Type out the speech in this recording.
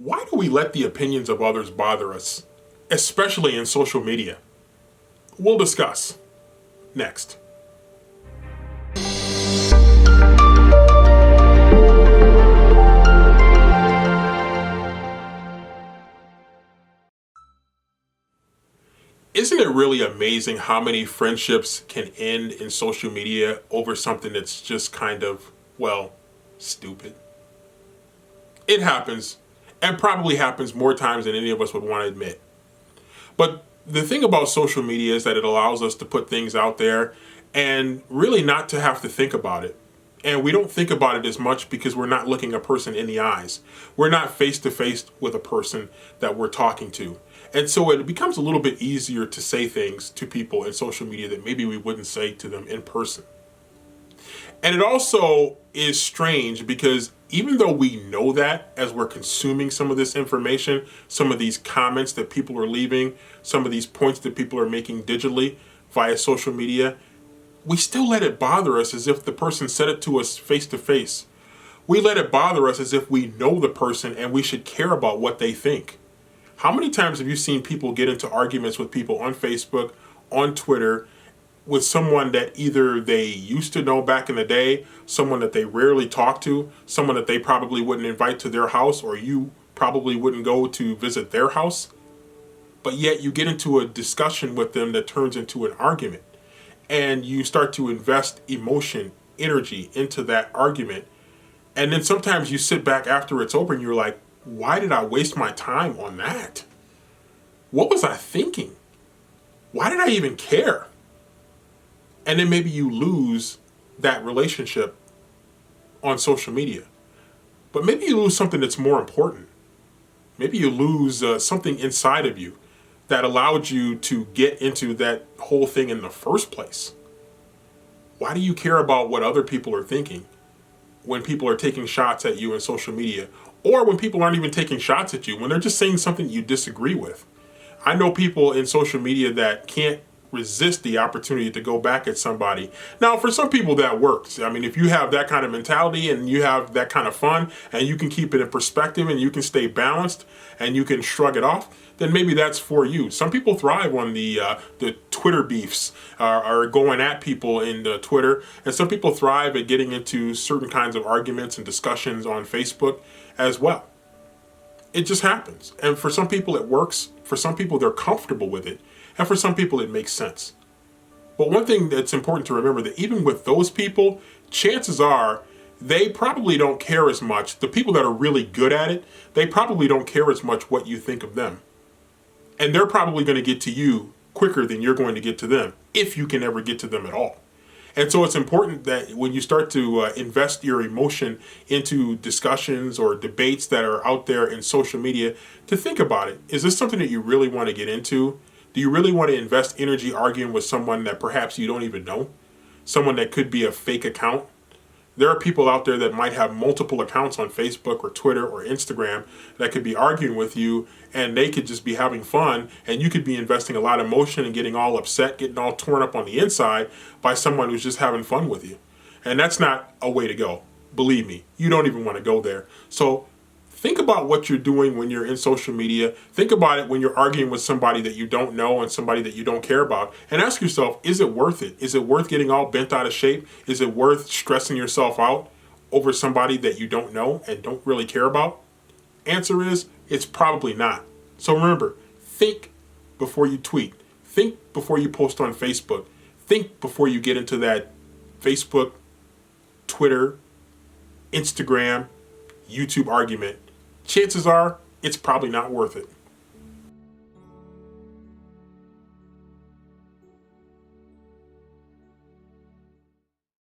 Why do we let the opinions of others bother us, especially in social media? We'll discuss next. Isn't it really amazing how many friendships can end in social media over something that's just kind of, well, stupid? It happens, and probably happens more times than any of us would want to admit. But the thing about social media is that it allows us to put things out there and really not to have to think about it. And we don't think about it as much because we're not looking a person in the eyes. We're not face to face with a person that we're talking to. And so it becomes a little bit easier to say things to people in social media that maybe we wouldn't say to them in person. And it also is strange because even though we know that as we're consuming some of this information, some of these comments that people are leaving, some of these points that people are making digitally via social media, we still let it bother us as if the person said it to us face to face. We let it bother us as if we know the person and we should care about what they think. How many times have you seen people get into arguments with people on Facebook, on Twitter, with someone that either they used to know back in the day, someone that they rarely talk to, someone that they probably wouldn't invite to their house, or you probably wouldn't go to visit their house, but yet you get into a discussion with them that turns into an argument, and you start to invest emotion, energy into that argument, and then sometimes you sit back after it's over and you're like, why did I waste my time on that? What was I thinking? Why did I even care? And then maybe you lose that relationship on social media. But maybe you lose something that's more important. Maybe you lose something inside of you that allowed you to get into that whole thing in the first place. Why do you care about what other people are thinking when people are taking shots at you in social media? Or when people aren't even taking shots at you, when they're just saying something you disagree with? I know people in social media that can't resist the opportunity to go back at somebody. Now, for some people that works. I mean, if you have that kind of mentality and you have that kind of fun and you can keep it in perspective and you can stay balanced and you can shrug it off, then maybe that's for you. Some people thrive on the Twitter beefs, are going at people in Twitter, and some people thrive at getting into certain kinds of arguments and discussions on Facebook as well. It just happens. And for some people it works. For some people they're comfortable with it. And for some people it makes sense. But one thing that's important to remember, that even with those people, chances are they probably don't care as much. The people that are really good at it, they probably don't care as much what you think of them. And they're probably going to get to you quicker than you're going to get to them, if you can ever get to them at all. And so it's important that when you start to invest your emotion into discussions or debates that are out there in social media, to think about it. Is this something that you really want to get into? Do you really want to invest energy arguing with someone that perhaps you don't even know? Someone that could be a fake account? There are people out there that might have multiple accounts on Facebook or Twitter or Instagram that could be arguing with you, and they could just be having fun, and you could be investing a lot of emotion and getting all upset, getting all torn up on the inside by someone who's just having fun with you. And that's not a way to go. Believe me, you don't even want to go there. So think about what you're doing when you're in social media. Think about it when you're arguing with somebody that you don't know and somebody that you don't care about. And ask yourself, is it worth it? Is it worth getting all bent out of shape? Is it worth stressing yourself out over somebody that you don't know and don't really care about? Answer is, it's probably not. So remember, think before you tweet. Think before you post on Facebook. Think before you get into that Facebook, Twitter, Instagram, YouTube argument. Chances are it's probably not worth it.